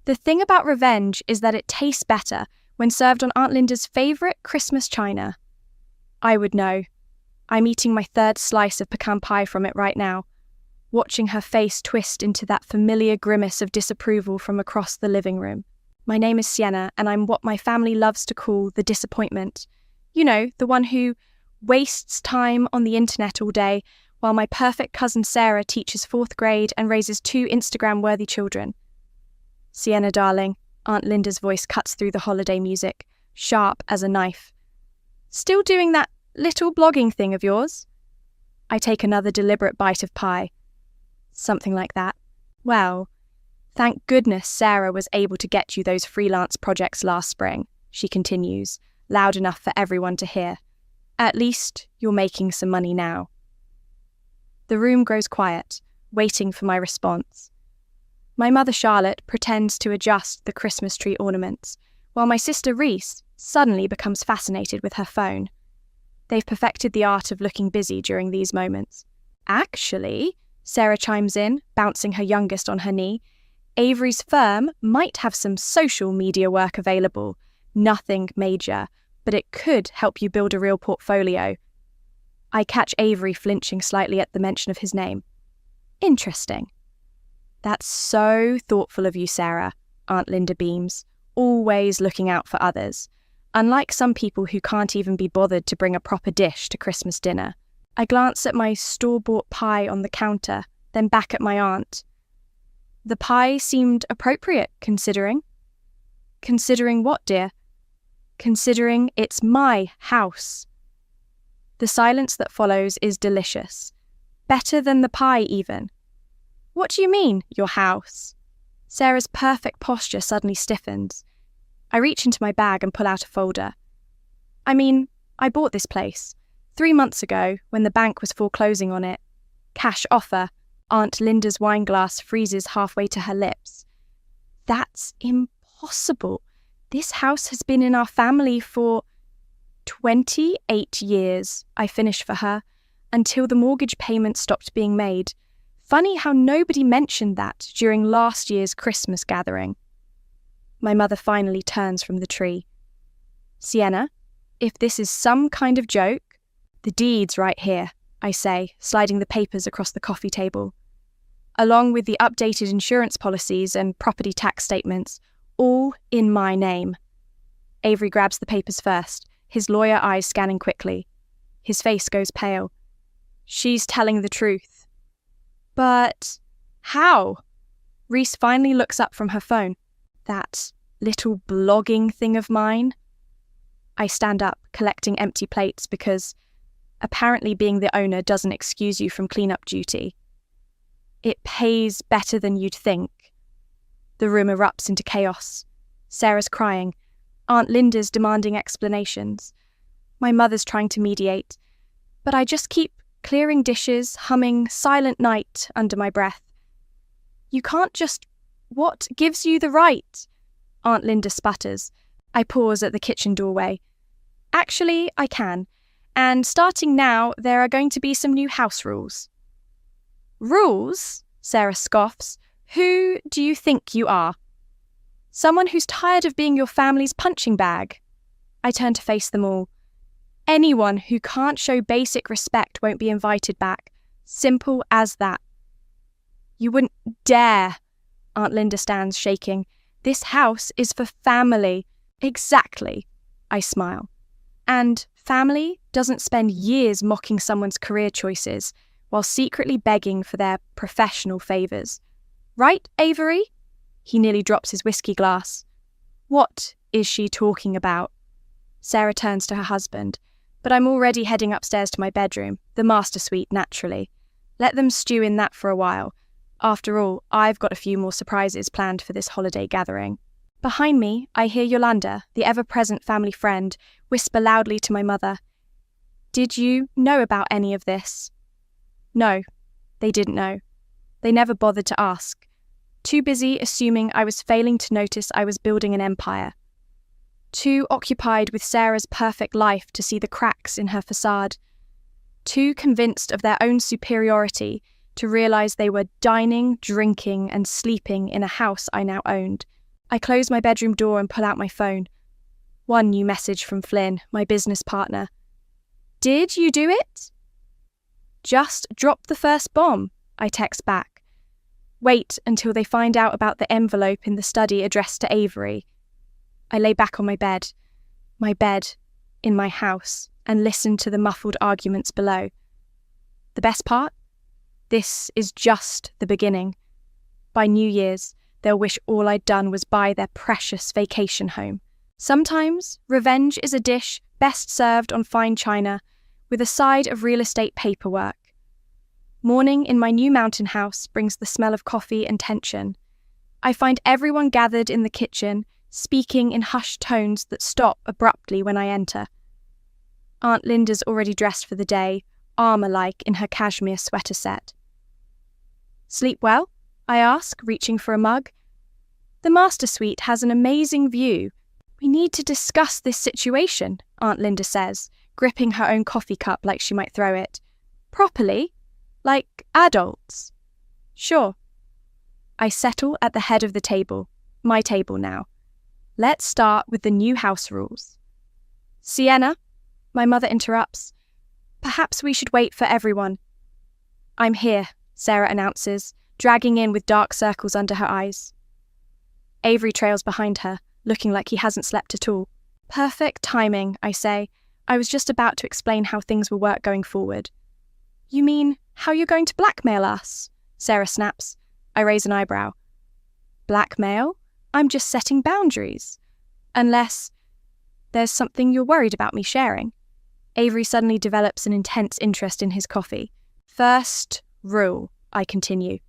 The thing about revenge is that it tastes better when served on Aunt Linda's favourite Christmas china. I would know. I'm eating my third slice of pecan pie from it right now, watching her face twist into that familiar grimace of disapproval from across the living room. My name is Sienna, and I'm what my family loves to call the disappointment. You know, the one who wastes time on the internet all day while my perfect cousin Sarah teaches 4th grade and raises 2 Instagram-worthy children. Sienna, darling, Aunt Linda's voice cuts through the holiday music, sharp as a knife. Still doing that little blogging thing of yours? I take another deliberate bite of pie. Something like that. Well, thank goodness Sarah was able to get you those freelance projects last spring, she continues, loud enough for everyone to hear. At least you're making some money now. The room grows quiet, waiting for my response. My mother Charlotte pretends to adjust the Christmas tree ornaments, while my sister Reese suddenly becomes fascinated with her phone. They've perfected the art of looking busy during these moments. Actually, Sarah chimes in, bouncing her youngest on her knee, Avery's firm might have some social media work available. Nothing major, but it could help you build a real portfolio. I catch Avery flinching slightly at the mention of his name. Interesting. That's so thoughtful of you, Sarah, Aunt Linda beams, always looking out for others. Unlike some people who can't even be bothered to bring a proper dish to Christmas dinner. I glance at my store-bought pie on the counter, then back at my aunt. The pie seemed appropriate, considering. Considering what, dear? Considering it's my house. The silence that follows is delicious. Better than the pie, even. What do you mean, your house? Sarah's perfect posture suddenly stiffens. I reach into my bag and pull out a folder. I mean, I bought this place 3 months ago when the bank was foreclosing on it. Cash offer. Aunt Linda's wine glass freezes halfway to her lips. That's impossible. This house has been in our family for 28 years, I finish for her, until the mortgage payment stopped being made. Funny how nobody mentioned that during last year's Christmas gathering. My mother finally turns from the tree. Sienna, if this is some kind of joke, the deed's right here, I say, sliding the papers across the coffee table. Along with the updated insurance policies and property tax statements, all in my name. Avery grabs the papers first, his lawyer eyes scanning quickly. His face goes pale. She's telling the truth. But how? Reese finally looks up from her phone. That little blogging thing of mine? I stand up, collecting empty plates because apparently being the owner doesn't excuse you from cleanup duty. It pays better than you'd think. The room erupts into chaos. Sarah's crying. Aunt Linda's demanding explanations. My mother's trying to mediate. But I just keep clearing dishes, humming Silent Night under my breath. You can't just... What gives you the right? Aunt Linda sputters. I pause at the kitchen doorway. Actually, I can. And starting now, there are going to be some new house rules. Rules? Sarah scoffs. Who do you think you are? Someone who's tired of being your family's punching bag. I turn to face them all. Anyone who can't show basic respect won't be invited back. Simple as that. You wouldn't dare. Aunt Linda stands shaking. This house is for family. Exactly. I smile. And family doesn't spend years mocking someone's career choices while secretly begging for their professional favours. Right, Avery? He nearly drops his whiskey glass. What is she talking about? Sarah turns to her husband, but I'm already heading upstairs to my bedroom, the master suite, naturally. Let them stew in that for a while. After all, I've got a few more surprises planned for this holiday gathering. Behind me, I hear Yolanda, the ever-present family friend, whisper loudly to my mother. Did you know about any of this? No, they didn't know. They never bothered to ask. Too busy assuming I was failing to notice I was building an empire. Too occupied with Sarah's perfect life to see the cracks in her facade. Too convinced of their own superiority to realise they were dining, drinking and sleeping in a house I now owned, I close my bedroom door and pull out my phone. One new message from Flynn, my business partner. Did you do it? Just drop the first bomb, I text back. Wait until they find out about the envelope in the study addressed to Avery. I lay back on my bed in my house, and listen to the muffled arguments below. The best part? This is just the beginning. By New Year's, they'll wish all I'd done was buy their precious vacation home. Sometimes, revenge is a dish best served on fine china, with a side of real estate paperwork. Morning in my new mountain house brings the smell of coffee and tension. I find everyone gathered in the kitchen, speaking in hushed tones that stop abruptly when I enter. Aunt Linda's already dressed for the day, armour-like in her cashmere sweater set. Sleep well? I ask, reaching for a mug. The master suite has an amazing view. We need to discuss this situation, Aunt Linda says, gripping her own coffee cup like she might throw it. Properly? Like adults? Sure. I settle at the head of the table, my table now. Let's start with the new house rules. Sienna, my mother interrupts. Perhaps we should wait for everyone. I'm here, Sarah announces, dragging in with dark circles under her eyes. Avery trails behind her, looking like he hasn't slept at all. Perfect timing, I say. I was just about to explain how things will work going forward. You mean how you're going to blackmail us? Sarah snaps. I raise an eyebrow. Blackmail? I'm just setting boundaries. Unless there's something you're worried about me sharing. Avery suddenly develops an intense interest in his coffee. First rule, I continue.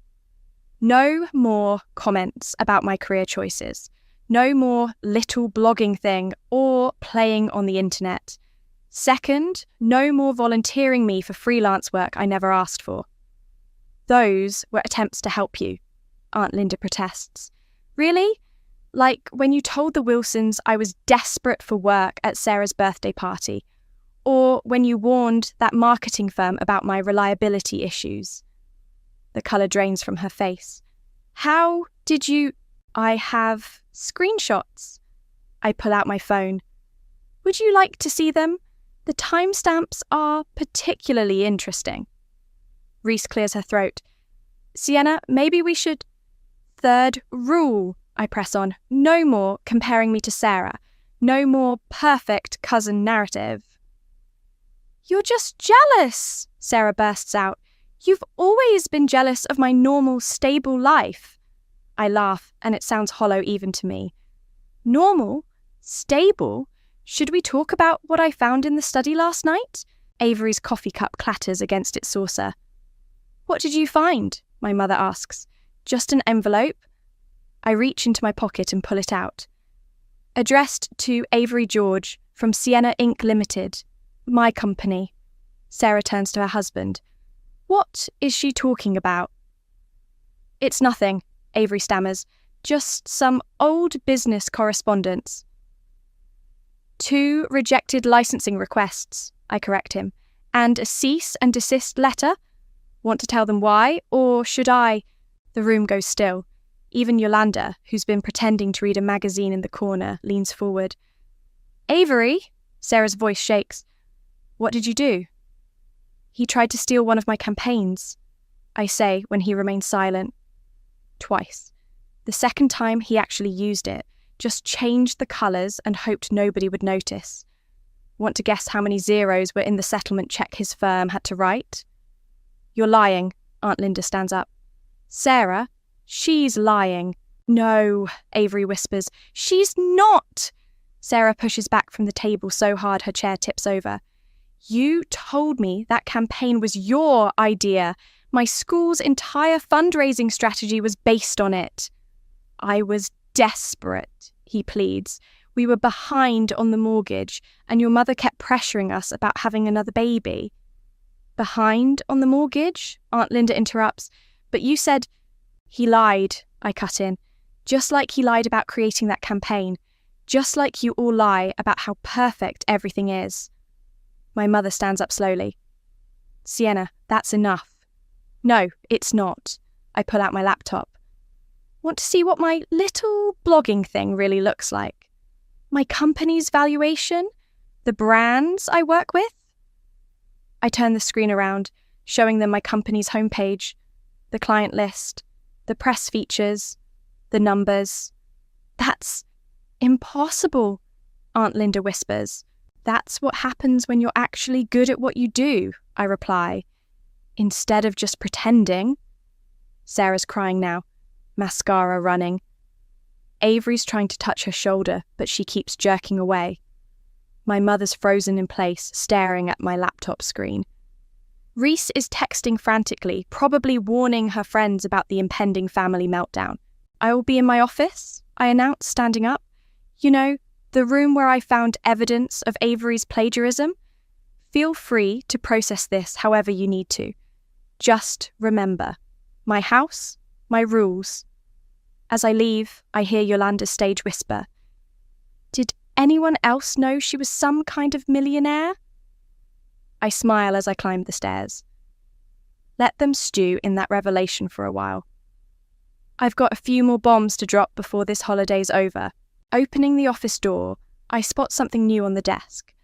No more comments about my career choices. No more little blogging thing or playing on the internet. Second, no more volunteering me for freelance work I never asked for. Those were attempts to help you, Aunt Linda protests. Really? Like when you told the Wilsons I was desperate for work at Sarah's birthday party, or when you warned that marketing firm about my reliability issues. The colour drains from her face. How did you... I have screenshots. I pull out my phone. Would you like to see them? The timestamps are particularly interesting. Reese clears her throat. Sienna, maybe we should... Third rule, I press on. No more comparing me to Sarah. No more perfect cousin narrative. You're just jealous, Sarah bursts out. You've always been jealous of my normal, stable life. I laugh, and it sounds hollow even to me. Normal? Stable? Should we talk about what I found in the study last night? Avery's coffee cup clatters against its saucer. What did you find? My mother asks. Just an envelope? I reach into my pocket and pull it out. Addressed to Avery George from Sienna Inc. Limited. My company. Sarah turns to her husband. What is she talking about? It's nothing, Avery stammers. Just some old business correspondence. 2 rejected licensing requests, I correct him, and a cease and desist letter. Want to tell them why, or should I? The room goes still. Even Yolanda, who's been pretending to read a magazine in the corner, leans forward. Avery? Sarah's voice shakes. What did you do? He tried to steal one of my campaigns, I say when he remains silent. Twice. The second time he actually used it, just changed the colours and hoped nobody would notice. Want to guess how many zeros were in the settlement cheque his firm had to write? You're lying, Aunt Linda stands up. Sarah, she's lying. No, Avery whispers. She's not! Sarah pushes back from the table so hard her chair tips over. You told me that campaign was your idea. My school's entire fundraising strategy was based on it. I was desperate, he pleads. We were behind on the mortgage, and your mother kept pressuring us about having another baby. Behind on the mortgage? Aunt Linda interrupts. But you said... He lied, I cut in. Just like he lied about creating that campaign. Just like you all lie about how perfect everything is. My mother stands up slowly. Sienna, that's enough. No, it's not. I pull out my laptop. Want to see what my little blogging thing really looks like? My company's valuation? The brands I work with? I turn the screen around, showing them my company's homepage, the client list, the press features, the numbers. That's impossible, Aunt Linda whispers. That's what happens when you're actually good at what you do, I reply, instead of just pretending. Sarah's crying now, mascara running. Avery's trying to touch her shoulder, but she keeps jerking away. My mother's frozen in place, staring at my laptop screen. Reese is texting frantically, probably warning her friends about the impending family meltdown. I will be in my office, I announce, standing up. You know, the room where I found evidence of Avery's plagiarism. Feel free to process this however you need to. Just remember, my house, my rules. As I leave, I hear Yolanda's stage whisper, "Did anyone else know she was some kind of millionaire?" I smile as I climb the stairs. Let them stew in that revelation for a while. I've got a few more bombs to drop before this holiday's over. Opening the office door, I spot something new on the desk.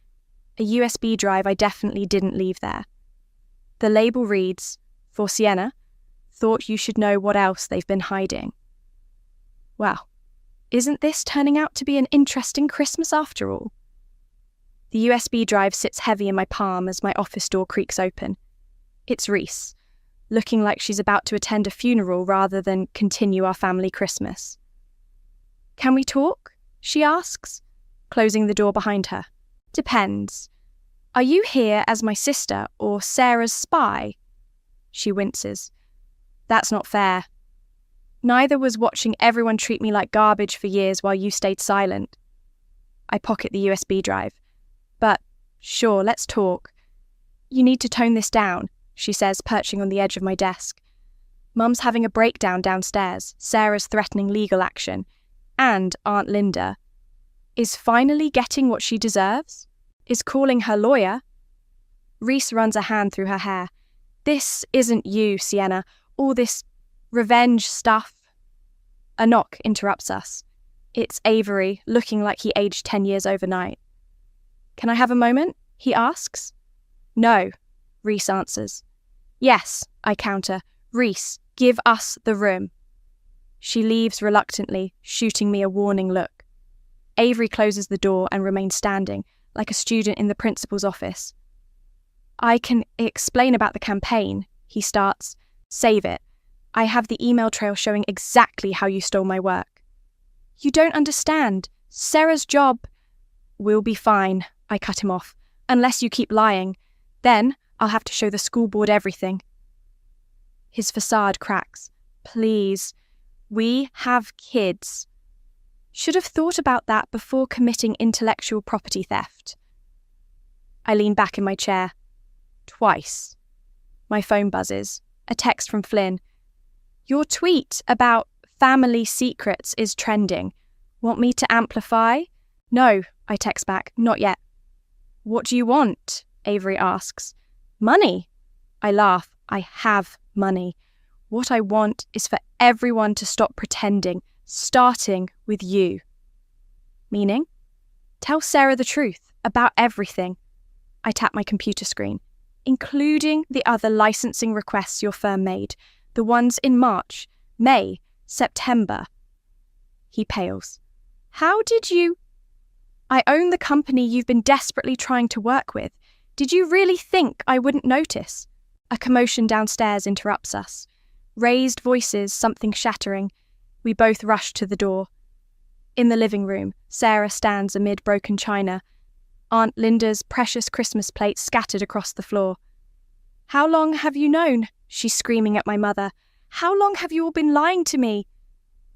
A USB drive I definitely didn't leave there. The label reads, "For Sienna, thought you should know what else they've been hiding." Well, isn't this turning out to be an interesting Christmas after all? The USB drive sits heavy in my palm as my office door creaks open. It's Reese, looking like she's about to attend a funeral rather than continue our family Christmas. "Can we talk?" she asks, closing the door behind her. "Depends. Are you here as my sister or Sarah's spy?" She winces. "That's not fair. Neither was watching everyone treat me like garbage for years while you stayed silent." I pocket the USB drive. "But, sure, let's talk. You need to tone this down," she says, perching on the edge of my desk. "Mum's having a breakdown downstairs, Sarah's threatening legal action, and Aunt Linda is finally getting what she deserves, is calling her lawyer." Reese runs a hand through her hair. "This isn't you, Sienna, all this revenge stuff." A knock interrupts us. It's Avery, looking like he aged 10 years overnight. "Can I have a moment?" he asks. "No," Reese answers. "Yes," I counter. "Reese, give us the room." She leaves reluctantly, shooting me a warning look. Avery closes the door and remains standing, like a student in the principal's office. "I can explain about the campaign," he starts. "Save it. I have the email trail showing exactly how you stole my work." "You don't understand. Sarah's job—" "We'll be fine," I cut him off, "unless you keep lying. Then I'll have to show the school board everything." His facade cracks. "Please. We have kids. Should have thought about that before committing intellectual property theft." I lean back in my chair. Twice. My phone buzzes. A text from Flynn. "Your tweet about family secrets is trending. Want me to amplify?" "No," I text back. "Not yet." "What do you want?" Avery asks. "Money." I laugh. "I have money. What I want is for everyone to stop pretending, starting with you." "Meaning?" "Tell Sarah the truth about everything." I tap my computer screen. "Including the other licensing requests your firm made, the ones in March, May, September." He pales. "How did you—" "I own the company you've been desperately trying to work with. Did you really think I wouldn't notice?" A commotion downstairs interrupts us. Raised voices, something shattering. We both rush to the door. In the living room, Sarah stands amid broken china. Aunt Linda's precious Christmas plates scattered across the floor. "How long have you known?" She's screaming at my mother. "How long have you all been lying to me?"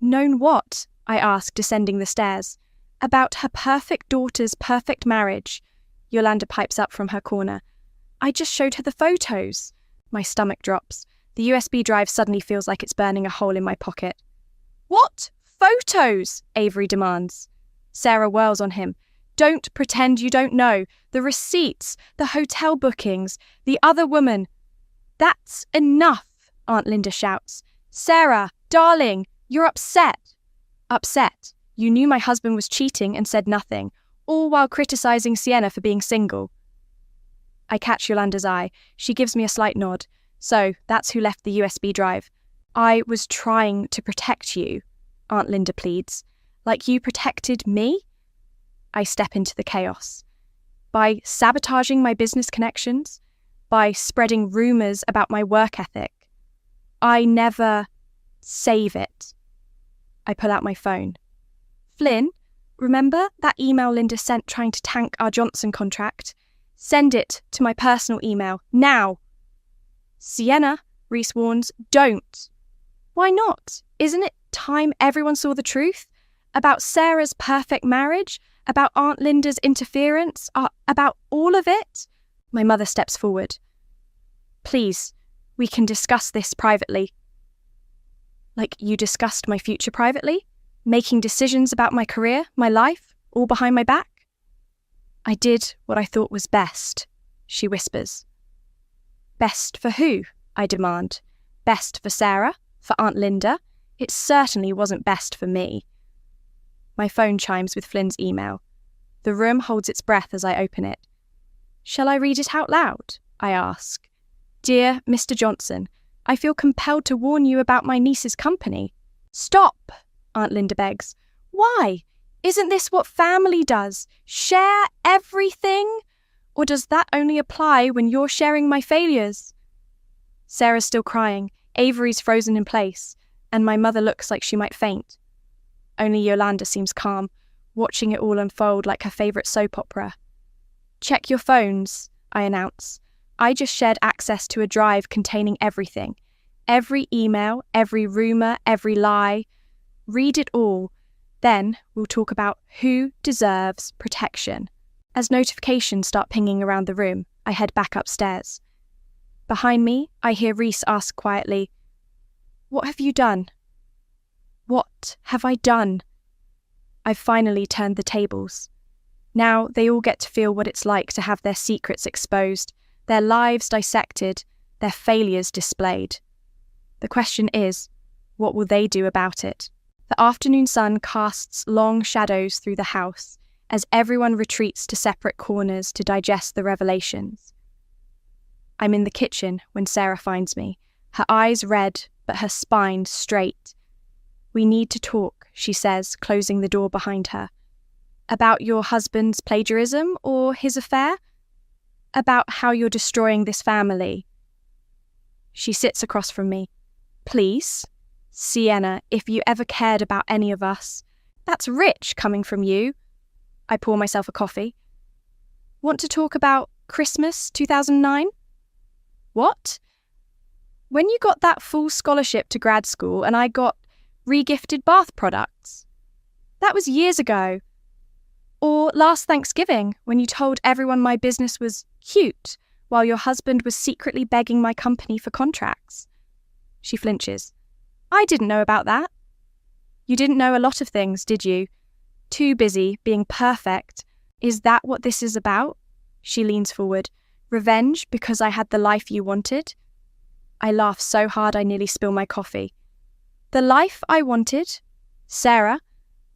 "Known what?" I ask, descending the stairs. "About her perfect daughter's perfect marriage." Yolanda pipes up from her corner. "I just showed her the photos." My stomach drops. The USB drive suddenly feels like it's burning a hole in my pocket. "What photos?" Avery demands. Sarah whirls on him. "Don't pretend you don't know. The receipts, the hotel bookings, the other woman." "That's enough," Aunt Linda shouts. "Sarah, darling, You're upset. Upset. You knew my husband was cheating and said nothing, all while criticizing Sienna for being single. I catch Yolanda's eye. She gives me a slight nod. So, that's who left the USB drive. I was trying to protect you, Aunt Linda pleads. Like you protected me? I step into the chaos. By sabotaging my business connections, by spreading rumors about my work ethic. I never save it. I pull out my phone. Flynn, remember that email Linda sent trying to tank our Johnson contract? Send it to my personal email, now. Sienna, Reese warns, don't. Why not? Isn't it time everyone saw the truth? About Sarah's perfect marriage? About Aunt Linda's interference? About all of it? My mother steps forward. Please, we can discuss this privately. Like you discussed my future privately? Making decisions about my career, my life, all behind my back? I did what I thought was best, she whispers. Best for who? I demand. Best for Sarah? For Aunt Linda? It certainly wasn't best for me. My phone chimes with Flynn's email. The room holds its breath as I open it. Shall I read it out loud? I ask. Dear Mr. Johnson, I feel compelled to warn you about my niece's company. Stop, Aunt Linda begs. Why? Isn't this what family does? Share everything? Or does that only apply when you're sharing my failures? Sarah's still crying. Avery's frozen in place, and my mother looks like she might faint. Only Yolanda seems calm, watching it all unfold like her favourite soap opera. Check your phones, I announce. I just shared access to a drive containing everything. Every email, every rumour, every lie. Read it all. Then we'll talk about who deserves protection. As notifications start pinging around the room, I head back upstairs. Behind me, I hear Reese ask quietly, What have you done? What have I done? I've finally turned the tables. Now they all get to feel what it's like to have their secrets exposed, their lives dissected, their failures displayed. The question is, what will they do about it? The afternoon sun casts long shadows through the house as everyone retreats to separate corners to digest the revelations. I'm in the kitchen when Sarah finds me, her eyes red but her spine straight. We need to talk, she says, closing the door behind her. About your husband's plagiarism or his affair? About how you're destroying this family. She sits across from me. Please, Sienna, if you ever cared about any of us. That's rich coming from you. I pour myself a coffee. Want to talk about Christmas 2009? What? When you got that full scholarship to grad school and I got re-gifted bath products. That was years ago. Or last Thanksgiving when you told everyone my business was cute while your husband was secretly begging my company for contracts. She flinches. I didn't know about that. You didn't know a lot of things, did you? Too busy being perfect. Is that what this is about? She leans forward. Revenge because I had the life you wanted? I laugh so hard I nearly spill my coffee. The life I wanted? Sarah,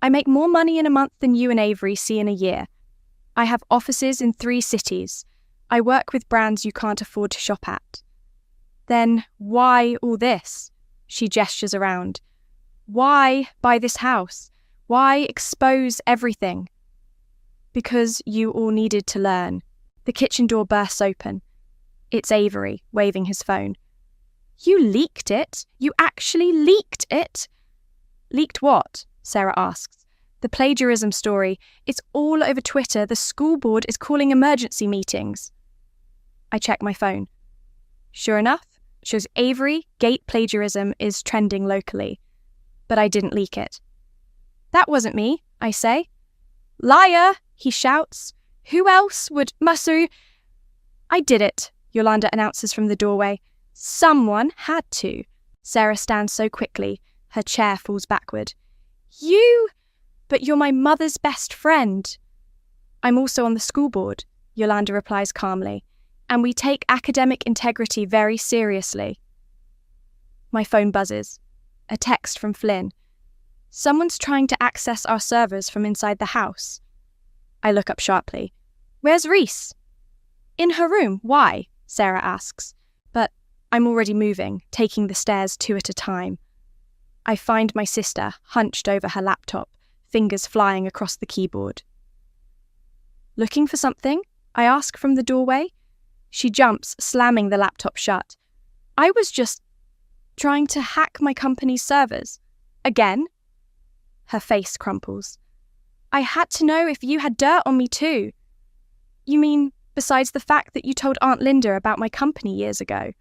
I make more money in a month than you and Avery see in a year. I have offices in 3 cities. I work with brands you can't afford to shop at. Then why all this? She gestures around. Why buy this house? Why expose everything? Because you all needed to learn. The kitchen door bursts open. It's Avery, waving his phone. You leaked it? You actually leaked it? Leaked what? Sarah asks. The plagiarism story. It's all over Twitter. The school board is calling emergency meetings. I check my phone. Sure enough, shows Avery Gate plagiarism is trending locally. But I didn't leak it. That wasn't me, I say. Liar, he shouts. Who else would Masu? I did it, Yolanda announces from the doorway. Someone had to. Sarah stands so quickly, her chair falls backward. You? But you're my mother's best friend. I'm also on the school board, Yolanda replies calmly, and we take academic integrity very seriously. My phone buzzes. A text from Flynn. Someone's trying to access our servers from inside the house. I look up sharply. Where's Reese? In her room. Why? Sarah asks. But I'm already moving, taking the stairs 2 at a time. I find my sister hunched over her laptop, fingers flying across the keyboard. Looking for something? I ask from the doorway. She jumps, slamming the laptop shut. I was just trying to hack my company's servers. Again? Her face crumples. I had to know if you had dirt on me too. You mean, besides the fact that you told Aunt Linda about my company years ago?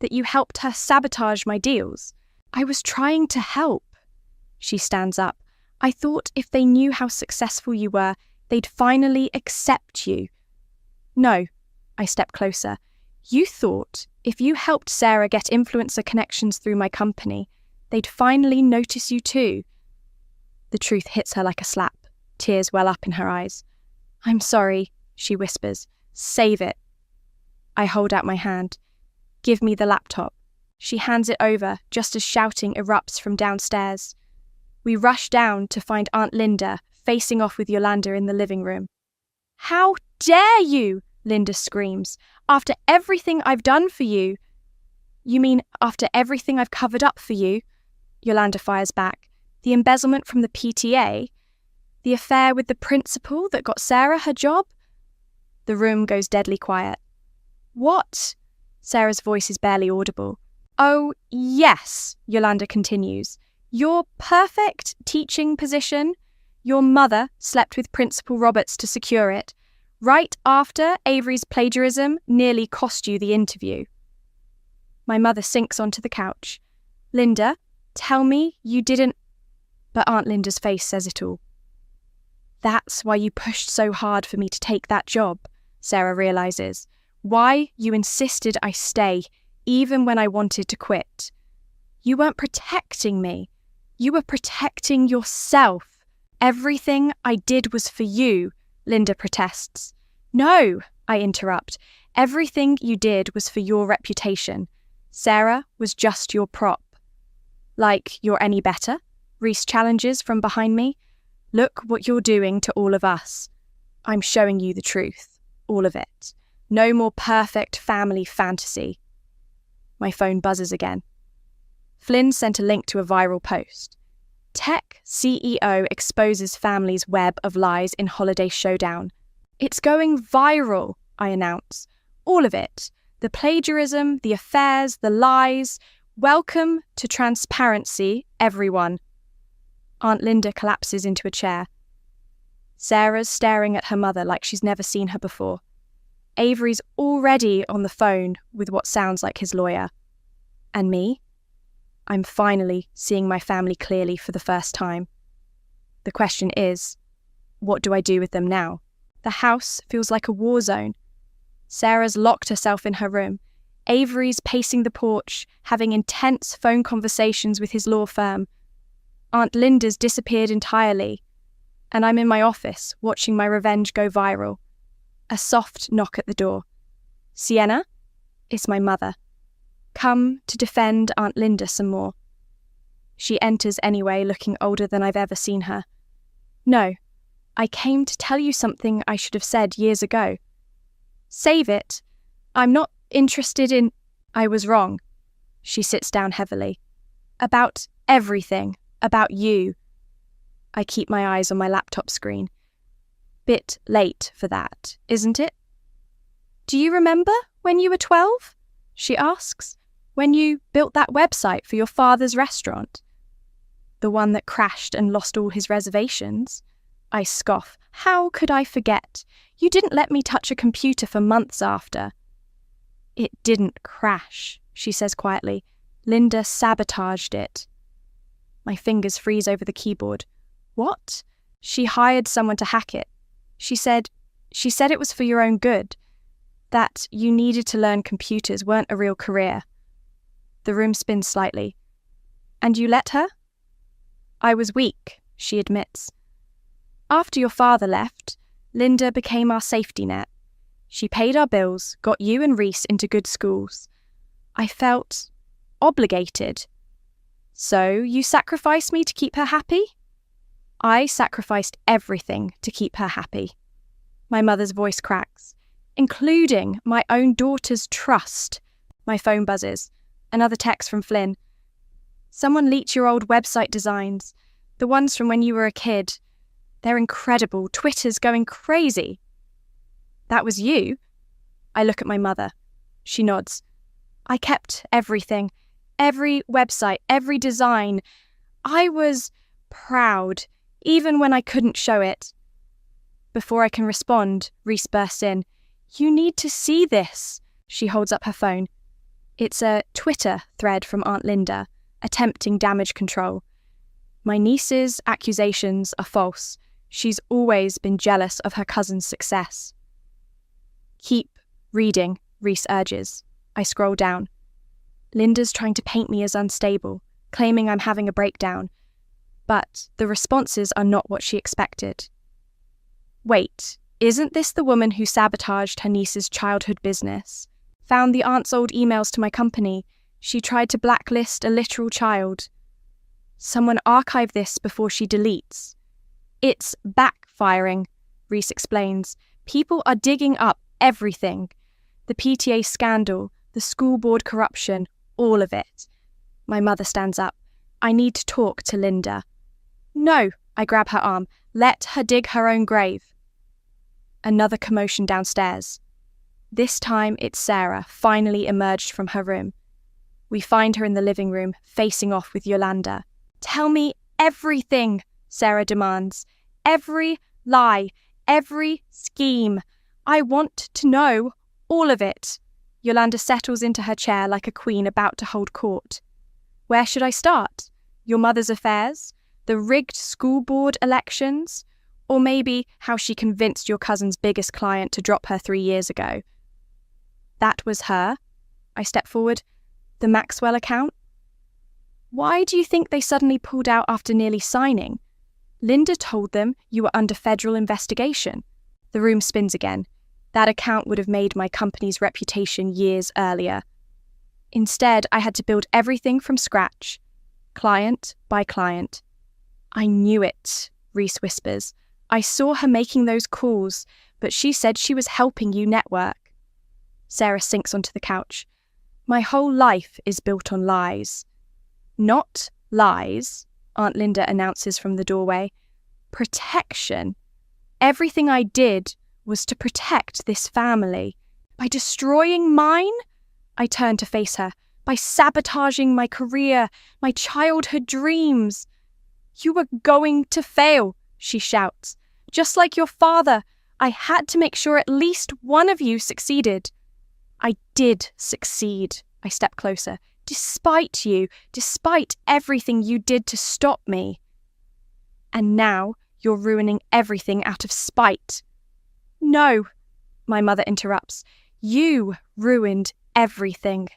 That you helped her sabotage my deals? I was trying to help. She stands up. I thought if they knew how successful you were, they'd finally accept you. No, I step closer. You thought if you helped Sarah get influencer connections through my company, they'd finally notice you too. The truth hits her like a slap. Tears well up in her eyes. I'm sorry, she whispers. Save it. I hold out my hand. Give me the laptop. She hands it over just as shouting erupts from downstairs. We rush down to find Aunt Linda facing off with Yolanda in the living room. How dare you? Linda screams. After everything I've done for you. You mean after everything I've covered up for you? Yolanda fires back. The embezzlement from the PTA? The affair with the principal that got Sarah her job? The room goes deadly quiet. What? Sarah's voice is barely audible. Oh, yes, Yolanda continues. Your perfect teaching position. Your mother slept with Principal Roberts to secure it, right after Avery's plagiarism nearly cost you the interview. My mother sinks onto the couch. Linda, tell me you didn't... But Aunt Linda's face says it all. That's why you pushed so hard for me to take that job, Sarah realizes. Why you insisted I stay, even when I wanted to quit. You weren't protecting me. You were protecting yourself. Everything I did was for you, Linda protests. No, I interrupt. Everything you did was for your reputation. Sarah was just your prop. Like you're any better? Reese challenges from behind me. Look what you're doing to all of us. I'm showing you the truth. All of it. No more perfect family fantasy. My phone buzzes again. Flynn sent a link to a viral post. Tech CEO exposes family's web of lies in holiday showdown. It's going viral, I announce. All of it. The plagiarism, the affairs, the lies. Welcome to transparency, everyone. Aunt Linda collapses into a chair. Sarah's staring at her mother like she's never seen her before. Avery's already on the phone with what sounds like his lawyer. And me? I'm finally seeing my family clearly for the first time. The question is, what do I do with them now? The house feels like a war zone. Sarah's locked herself in her room. Avery's pacing the porch, having intense phone conversations with his law firm. Aunt Linda's disappeared entirely, and I'm in my office watching my revenge go viral. A soft knock at the door. Sienna? It's my mother. Come to defend Aunt Linda some more. She enters anyway, looking older than I've ever seen her. No, I came to tell you something I should have said years ago. Save it. I'm not interested in... I was wrong. She sits down heavily. About everything. About you. I keep my eyes on my laptop screen. Bit late for that, isn't it? Do you remember when you were 12? She asks. When you built that website for your father's restaurant? The one that crashed and lost all his reservations? I scoff. How could I forget? You didn't let me touch a computer for months after. It didn't crash, she says quietly. Linda sabotaged it. My fingers freeze over the keyboard. What? She hired someone to hack it. She said it was for your own good. That you needed to learn computers weren't a real career. The room spins slightly. And you let her? I was weak, she admits. After your father left, Linda became our safety net. She paid our bills, got you and Reese into good schools. I felt obligated. So you sacrificed me to keep her happy? I sacrificed everything to keep her happy. My mother's voice cracks, including my own daughter's trust. My phone buzzes. Another text from Flynn. Someone leaked your old website designs, the ones from when you were a kid. They're incredible. Twitter's going crazy. That was you? I look at my mother. She nods. I kept everything, every website, every design. I was proud, even when I couldn't show it. Before I can respond, Reese bursts in. You need to see this. She holds up her phone. It's a Twitter thread from Aunt Linda, attempting damage control. My niece's accusations are false. She's always been jealous of her cousin's success. Keep reading, Reese urges. I scroll down. Linda's trying to paint me as unstable, claiming I'm having a breakdown. But the responses are not what she expected. Wait, isn't this the woman who sabotaged her niece's childhood business? Found the aunt's old emails to my company. She tried to blacklist a literal child. Someone archived this before she deletes. It's backfiring, Reese explains. People are digging up everything. The PTA scandal, the school board corruption, all of it. My mother stands up. I need to talk to Linda. No, I grab her arm. Let her dig her own grave. Another commotion downstairs. This time it's Sarah, finally emerged from her room. We find her in the living room, facing off with Yolanda. Tell me everything, Sarah demands. Every lie, every scheme. I want to know all of it. Yolanda settles into her chair like a queen about to hold court. Where should I start? Your mother's affairs? The rigged school board elections? Or maybe how she convinced your cousin's biggest client to drop her 3 years ago? That was her. I step forward. The Maxwell account? Why do you think they suddenly pulled out after nearly signing? Linda told them you were under federal investigation. The room spins again. That account would have made my company's reputation years earlier. Instead, I had to build everything from scratch, client by client. I knew it, Reese whispers. I saw her making those calls, but she said she was helping you network. Sarah sinks onto the couch. My whole life is built on lies. Not lies, Aunt Linda announces from the doorway. Protection. Everything I did was to protect this family. By destroying mine? I turn to face her. By sabotaging my career, my childhood dreams. You were going to fail, she shouts. Just like your father, I had to make sure at least one of you succeeded. I did succeed. I step closer. Despite you, despite everything you did to stop me. And now you're ruining everything out of spite. No, my mother interrupts. You ruined everything.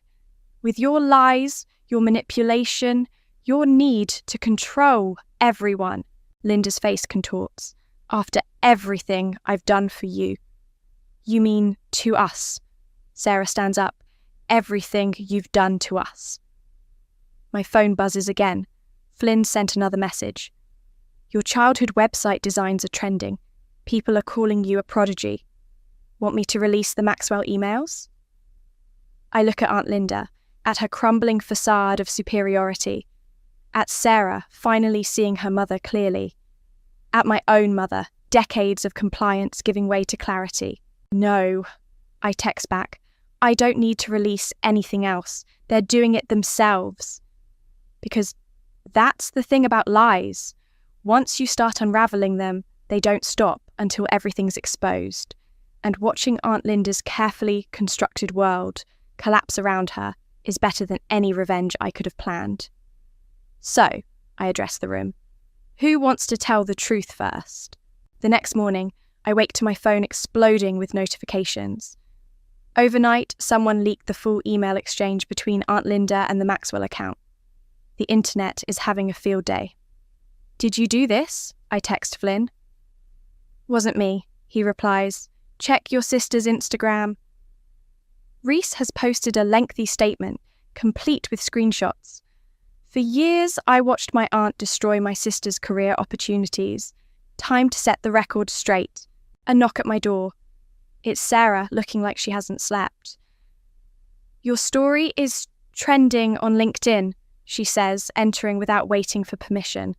With your lies, your manipulation, your need to control everyone. Linda's face contorts. After everything I've done for you. You mean to us. Sarah stands up. Everything you've done to us. My phone buzzes again. Flynn sent another message. Your childhood website designs are trending. People are calling you a prodigy. Want me to release the Maxwell emails? I look at Aunt Linda, at her crumbling facade of superiority, at Sarah finally seeing her mother clearly, at my own mother, decades of compliance giving way to clarity. No, I text back. I don't need to release anything else. They're doing it themselves. Because that's the thing about lies. Once you start unraveling them, they don't stop until everything's exposed. And watching Aunt Linda's carefully constructed world collapse around her is better than any revenge I could have planned. So, I address the room. Who wants to tell the truth first? The next morning, I wake to my phone exploding with notifications. Overnight, someone leaked the full email exchange between Aunt Linda and the Maxwell account. The internet is having a field day. Did you do this? I text Flynn. Wasn't me, he replies. Check your sister's Instagram. Reese has posted a lengthy statement, complete with screenshots. For years, I watched my aunt destroy my sister's career opportunities. Time to set the record straight. A knock at my door. It's Sarah, looking like she hasn't slept. Your story is trending on LinkedIn, she says, entering without waiting for permission.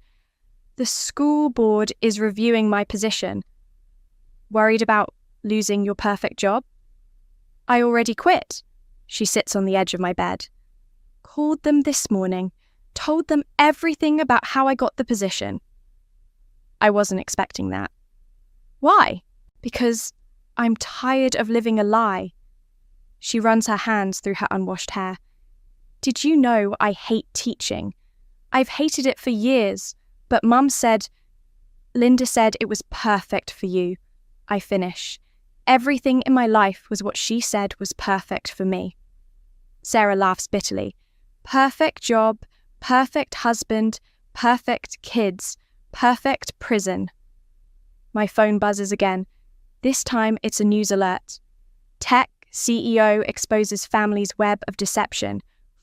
The school board is reviewing my position. Worried about losing your perfect job? I already quit. She sits on the edge of my bed. Called them this morning. Told them everything about how I got the position. I wasn't expecting that. Why? Because I'm tired of living a lie. She runs her hands through her unwashed hair. Did you know I hate teaching? I've hated it for years, but Linda said it was perfect for you. I finish. Everything in my life was what she said was perfect for me. Sarah laughs bitterly. Perfect job, perfect husband, perfect kids, perfect prison. My phone buzzes again. This time it's a news alert. Tech CEO exposes family's web of deception.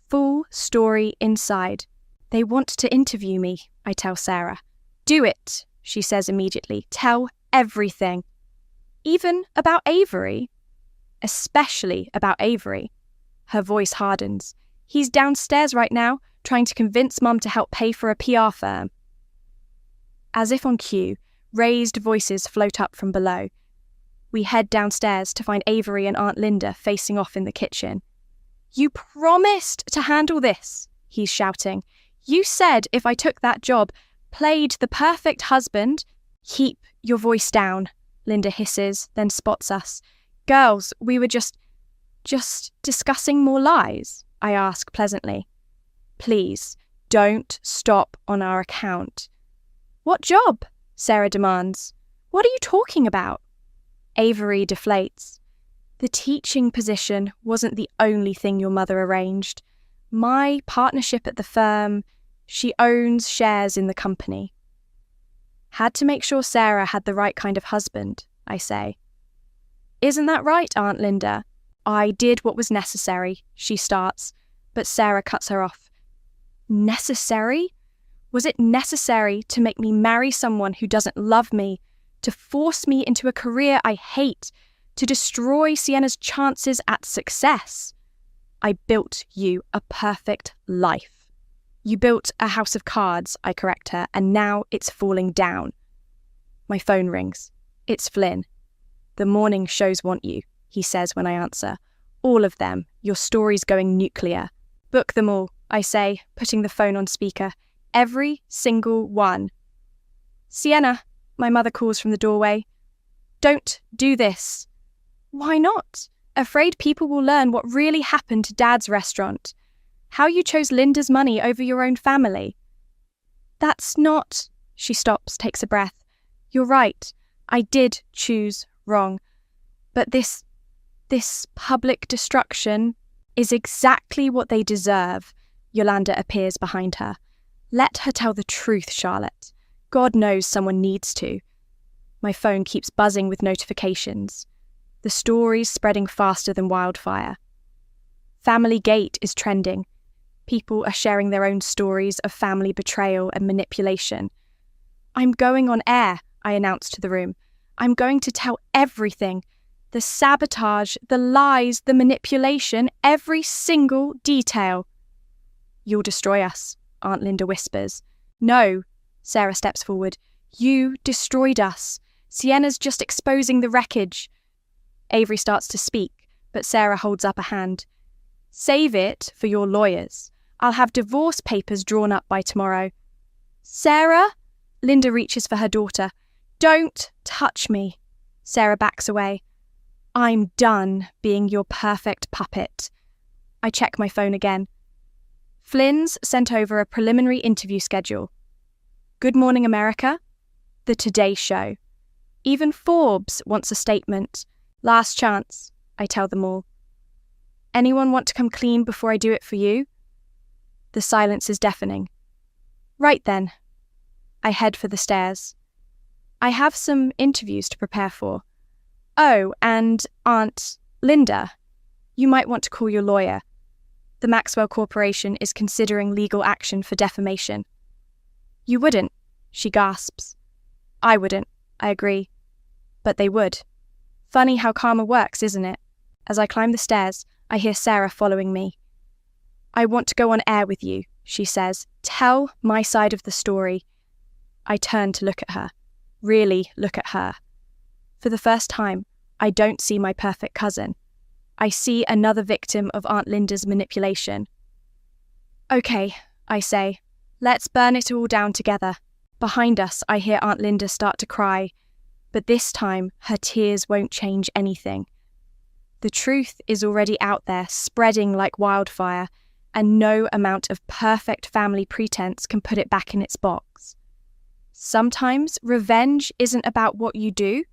Full story inside. They want to interview me, I tell Sarah. Do it, she says immediately. Tell everything. Even about Avery? Especially about Avery. Her voice hardens. He's downstairs right now, trying to convince Mum to help pay for a PR firm. As if on cue, raised voices float up from below. We head downstairs to find Avery and Aunt Linda facing off in the kitchen. You promised to handle this, he's shouting. You said if I took that job, played the perfect husband. Keep your voice down, Linda hisses, then spots us. Girls, we were just discussing more lies, I ask pleasantly. Please, don't stop on our account. What job? Sarah demands. What are you talking about? Avery deflates. The teaching position wasn't the only thing your mother arranged. My partnership at the firm, she owns shares in the company. Had to make sure Sarah had the right kind of husband, I say. Isn't that right, Aunt Linda? I did what was necessary, she starts, but Sarah cuts her off. Necessary? Was it necessary to make me marry someone who doesn't love me, to force me into a career I hate, to destroy Sienna's chances at success? I built you a perfect life. You built a house of cards, I correct her, and now it's falling down. My phone rings. It's Flynn. The morning shows want you, he says when I answer. All of them. Your story's going nuclear. Book them all, I say, putting the phone on speaker. Every single one. Sienna, my mother calls from the doorway. Don't do this. Why not? Afraid people will learn what really happened to Dad's restaurant. How you chose Linda's money over your own family. That's not... She stops, takes a breath. You're right. I did choose wrong. But this public destruction is exactly what they deserve. Yolanda appears behind her. Let her tell the truth, Charlotte. God knows someone needs to. My phone keeps buzzing with notifications. The story's spreading faster than wildfire. Family Gate is trending. People are sharing their own stories of family betrayal and manipulation. I'm going on air, I announce to the room. I'm going to tell everything. The sabotage, the lies, the manipulation, every single detail. You'll destroy us, Aunt Linda whispers. No, Sarah steps forward. You destroyed us. Sienna's just exposing the wreckage. Avery starts to speak, but Sarah holds up a hand. Save it for your lawyers. I'll have divorce papers drawn up by tomorrow. Sarah? Linda reaches for her daughter. Don't touch me. Sarah backs away. I'm done being your perfect puppet. I check my phone again. Flynn's sent over a preliminary interview schedule. Good Morning America, The Today Show. Even Forbes wants a statement. Last chance, I tell them all. Anyone want to come clean before I do it for you? The silence is deafening. Right then. I head for the stairs. I have some interviews to prepare for. Oh, and Aunt Linda, you might want to call your lawyer. The Maxwell Corporation is considering legal action for defamation. You wouldn't, she gasps. I wouldn't, I agree. But they would. Funny how karma works, isn't it? As I climb the stairs, I hear Sarah following me. I want to go on air with you, she says. Tell my side of the story. I turn to look at her. Really look at her. For the first time, I don't see my perfect cousin. I see another victim of Aunt Linda's manipulation. Okay, I say. Let's burn it all down together. Behind us, I hear Aunt Linda start to cry, but this time her tears won't change anything. The truth is already out there, spreading like wildfire, and no amount of perfect family pretense can put it back in its box. Sometimes revenge isn't about what you do.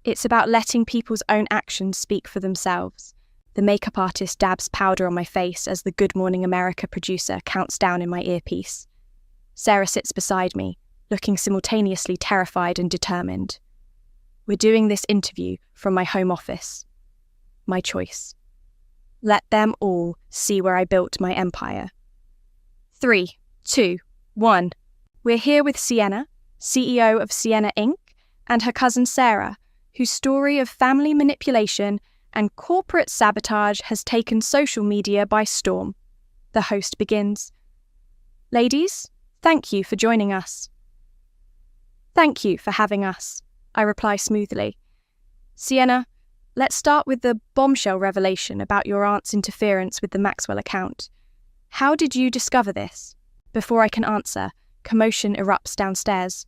It's about letting people's own actions speak for themselves. The makeup artist dabs powder on my face as the Good Morning America producer counts down in my earpiece. Sarah sits beside me, looking simultaneously terrified and determined. We're doing this interview from my home office. My choice. Let them all see where I built my empire. 3, 2, 1. We're here with Sienna, CEO of Sienna Inc., and her cousin Sarah, whose story of family manipulation and corporate sabotage has taken social media by storm. The host begins. Ladies, thank you for joining us. Thank you for having us, I reply smoothly. Sienna, let's start with the bombshell revelation about your aunt's interference with the Maxwell account. How did you discover this? Before I can answer, commotion erupts downstairs.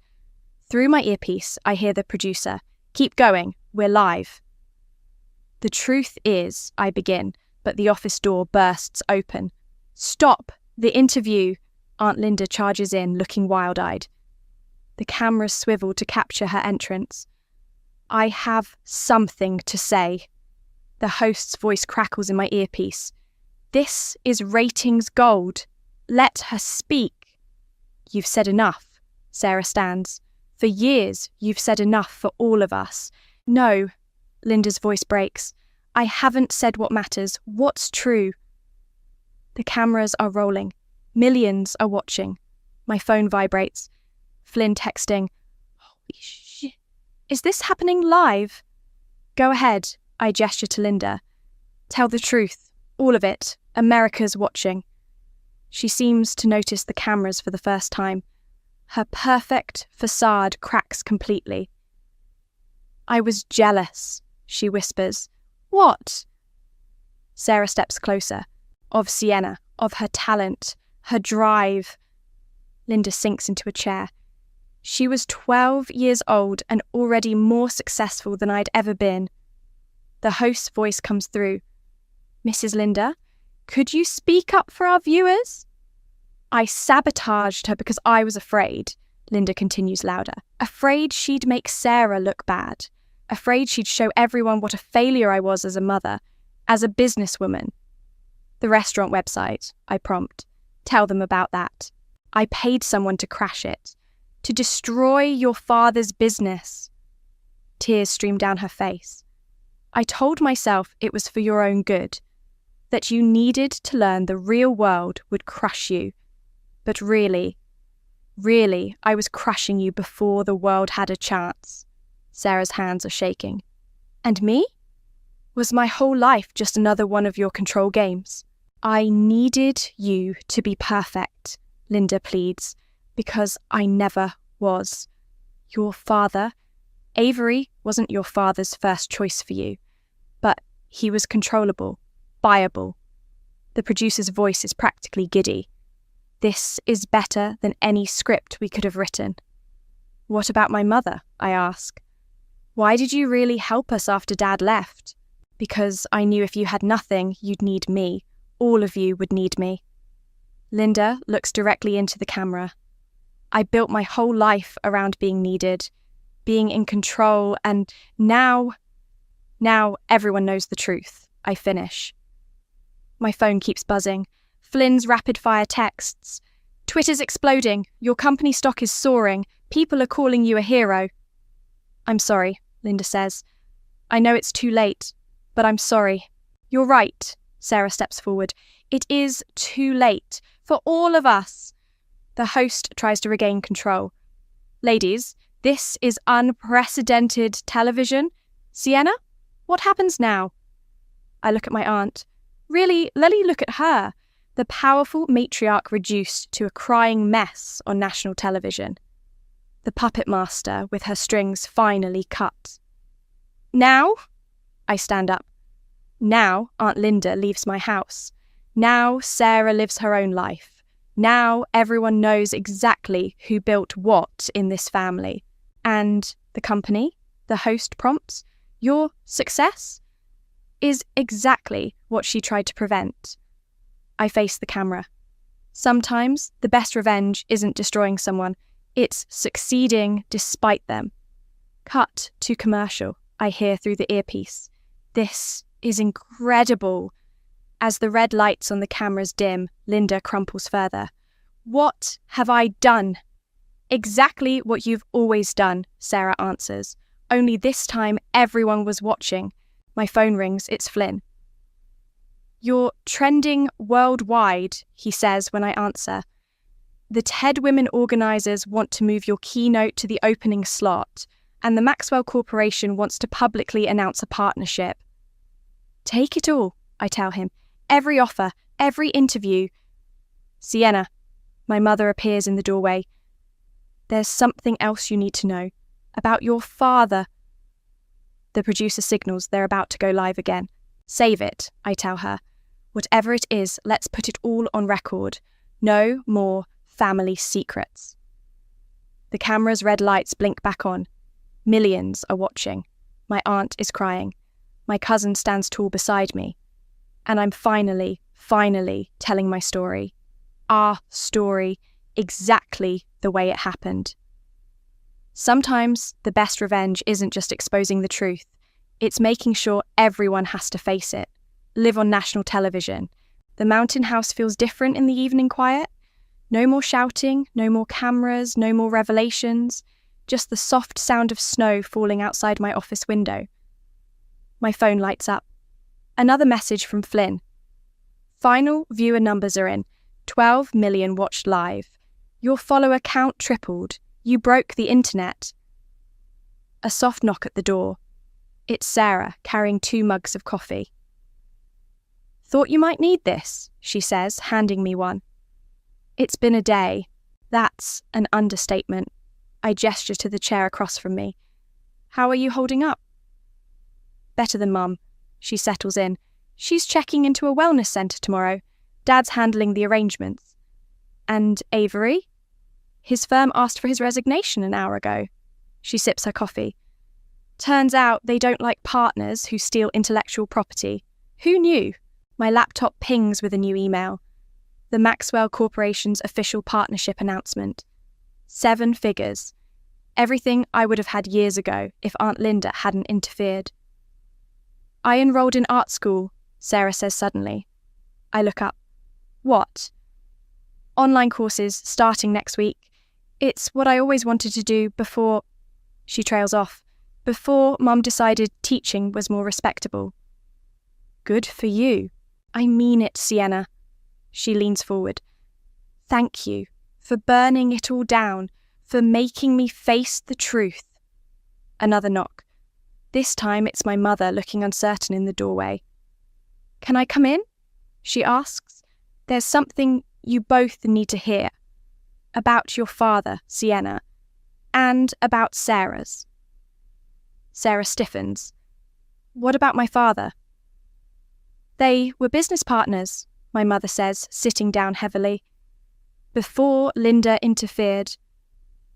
Through my earpiece, I hear the producer. Keep going, we're live. The truth is, I begin, but the office door bursts open. Stop! The interview! Aunt Linda charges in, looking wild-eyed. The cameras swivel to capture her entrance. I have something to say. The host's voice crackles in my earpiece. This is ratings gold. Let her speak. You've said enough. Sarah stands. For years, you've said enough for all of us. No, Linda's voice breaks. I haven't said what matters. What's true? The cameras are rolling. Millions are watching. My phone vibrates. Flynn texting. Holy shit. Is this happening live? Go ahead, I gesture to Linda. Tell the truth. All of it. America's watching. She seems to notice the cameras for the first time. Her perfect facade cracks completely. I was jealous, she whispers. What? Sarah steps closer. Of Sienna, of her talent, her drive. Linda sinks into a chair. She was 12 years old and already more successful than I'd ever been. The host's voice comes through. Mrs. Linda, could you speak up for our viewers? I sabotaged her because I was afraid, Linda continues louder. Afraid she'd make Sarah look bad. Afraid she'd show everyone what a failure I was as a mother, as a businesswoman. The restaurant website, I prompt. Tell them about that. I paid someone to crash it. To destroy your father's business. Tears stream down her face. I told myself it was for your own good. That you needed to learn the real world would crush you. But really, I was crushing you before the world had a chance. Sarah's hands are shaking. And me? Was my whole life just another one of your control games? I needed you to be perfect, Linda pleads, because I never was. Your father, Avery, wasn't your father's first choice for you, but he was controllable, buyable. The producer's voice is practically giddy. This is better than any script we could have written. What about my mother? I ask. Why did you really help us after Dad left? Because I knew if you had nothing, you'd need me. All of you would need me. Linda looks directly into the camera. I built my whole life around being needed, being in control, and now everyone knows the truth. I finish. My phone keeps buzzing. Flynn's rapid-fire texts. Twitter's exploding. Your company stock is soaring. People are calling you a hero. I'm sorry, Linda says. I know it's too late, but I'm sorry. You're right, Sarah steps forward. It is too late for all of us. The host tries to regain control. Ladies, this is unprecedented television. Sienna, what happens now? I look at my aunt. Really, Lily, look at her. The powerful matriarch reduced to a crying mess on national television. The puppet master with her strings finally cut. Now, I stand up. Now Aunt Linda leaves my house. Now Sarah lives her own life. Now everyone knows exactly who built what in this family. And the company, the host prompts, your success, is exactly what she tried to prevent. I face the camera. Sometimes the best revenge isn't destroying someone, it's succeeding despite them. Cut to commercial, I hear through the earpiece. This is incredible. As the red lights on the cameras dim, Linda crumples further. What have I done? Exactly what you've always done, Sarah answers. Only this time everyone was watching. My phone rings, it's Flynn. You're trending worldwide, he says when I answer. The TED Women organisers want to move your keynote to the opening slot, and the Maxwell Corporation wants to publicly announce a partnership. Take it all, I tell him. Every offer, every interview. Sienna, my mother appears in the doorway. There's something else you need to know. About your father. The producer signals they're about to go live again. Save it, I tell her. Whatever it is, let's put it all on record. No more family secrets. The camera's red lights blink back on. Millions are watching. My aunt is crying. My cousin stands tall beside me. And I'm finally telling my story. Our story, exactly the way it happened. Sometimes the best revenge isn't just exposing the truth. It's making sure everyone has to face it. Live on national television. The Mountain House feels different in the evening quiet. No more shouting, no more cameras, no more revelations. Just the soft sound of snow falling outside my office window. My phone lights up. Another message from Flynn. Final viewer numbers are in. 12 million watched live. Your follower count tripled. You broke the internet. A soft knock at the door. It's Sarah, carrying 2 mugs of coffee. Thought you might need this, she says, handing me one. It's been a day. That's an understatement. I gesture to the chair across from me. How are you holding up? Better than Mum. She settles in. She's checking into a wellness centre tomorrow. Dad's handling the arrangements. And Avery? His firm asked for his resignation an hour ago. She sips her coffee. Turns out they don't like partners who steal intellectual property. Who knew? My laptop pings with a new email. The Maxwell Corporation's official partnership announcement. 7 figures. Everything I would have had years ago if Aunt Linda hadn't interfered. I enrolled in art school, Sarah says suddenly. I look up. What? Online courses starting next week. It's what I always wanted to do before... She trails off. Before Mum decided teaching was more respectable. Good for you. I mean it, Sienna. She leans forward. Thank you for burning it all down, for making me face the truth. Another knock. This time it's my mother looking uncertain in the doorway. Can I come in? She asks. There's something you both need to hear. About your father, Sienna, and about Sarah's. Sarah stiffens. What about my father? They were business partners, my mother says, sitting down heavily. Before Linda interfered,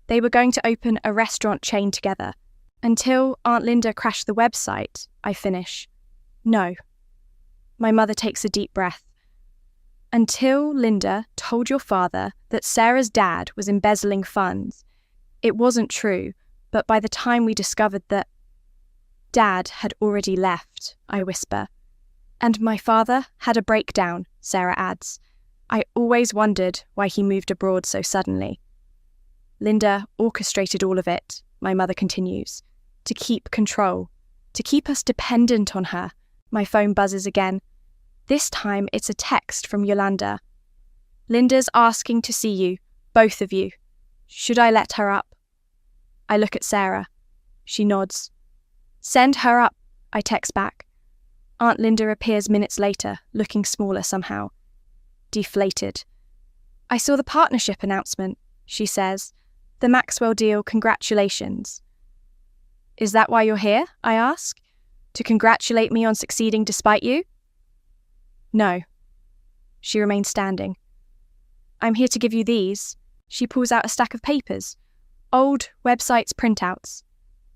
they were going to open a restaurant chain together. Until Aunt Linda crashed the website, I finish. No. My mother takes a deep breath. Until Linda told your father that Sarah's dad was embezzling funds, it wasn't true, but by the time we discovered that Dad had already left, I whisper. And my father had a breakdown, Sarah adds. I always wondered why he moved abroad so suddenly. Linda orchestrated all of it, my mother continues, to keep control, to keep us dependent on her. My phone buzzes again. This time it's a text from Yolanda. Linda's asking to see you, both of you. Should I let her up? I look at Sarah. She nods. Send her up, I text back. Aunt Linda appears minutes later, looking smaller somehow. Deflated. I saw the partnership announcement, she says. The Maxwell deal, congratulations. Is that why you're here? I ask. To congratulate me on succeeding despite you? No. She remains standing. I'm here to give you these. She pulls out a stack of papers. Old websites printouts.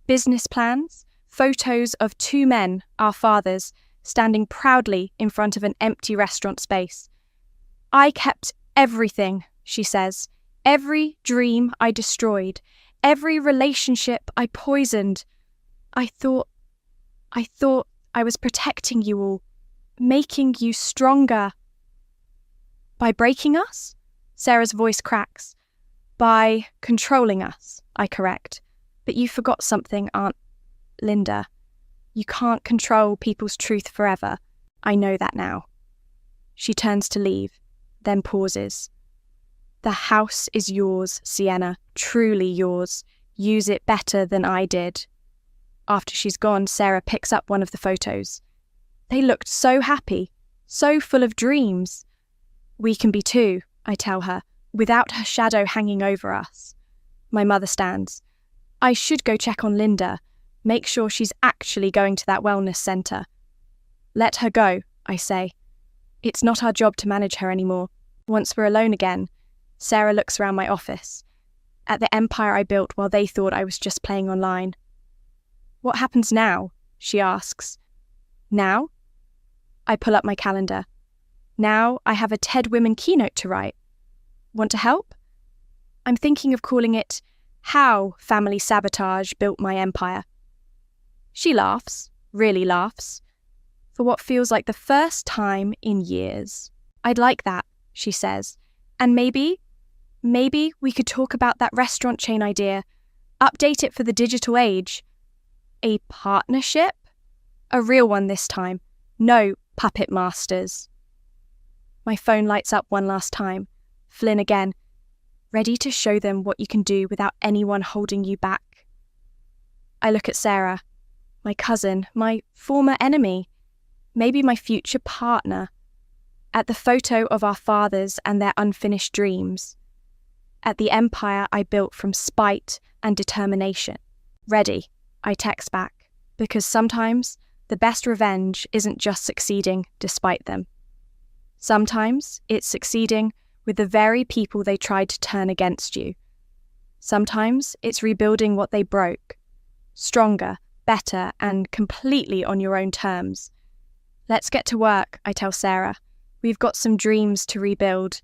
Business plans. Photos of two men, our fathers, standing proudly in front of an empty restaurant space. I kept everything, she says. Every dream I destroyed. Every relationship I poisoned. I thought I was protecting you all, making you stronger. By breaking us? Sarah's voice cracks. By controlling us, I correct. But you forgot something, Aunt Linda. You can't control people's truth forever. I know that now. She turns to leave, then pauses. The house is yours, Sienna, truly yours. Use it better than I did. After she's gone, Sarah picks up one of the photos. They looked so happy, so full of dreams. We can be too, I tell her, without her shadow hanging over us. My mother stands. I should go check on Linda, make sure she's actually going to that wellness centre. Let her go, I say. It's not our job to manage her anymore. Once we're alone again, Sarah looks around my office, at the empire I built while they thought I was just playing online. What happens now? She asks. Now? I pull up my calendar. Now I have a TED Women keynote to write. Want to help? I'm thinking of calling it How Family Sabotage Built My Empire. She laughs, really laughs, for what feels like the first time in years. I'd like that, she says. And maybe we could talk about that restaurant chain idea, update it for the digital age. A partnership? A real one this time. No puppet masters. My phone lights up one last time. Flynn again. Ready to show them what you can do without anyone holding you back. I look at Sarah, my cousin, my former enemy, maybe my future partner, at the photo of our fathers and their unfinished dreams, at the empire I built from spite and determination. Ready, I text back, because sometimes the best revenge isn't just succeeding despite them. Sometimes it's succeeding with the very people they tried to turn against you. Sometimes it's rebuilding what they broke, stronger, better, and completely on your own terms. Let's get to work, I tell Sarah. We've got some dreams to rebuild,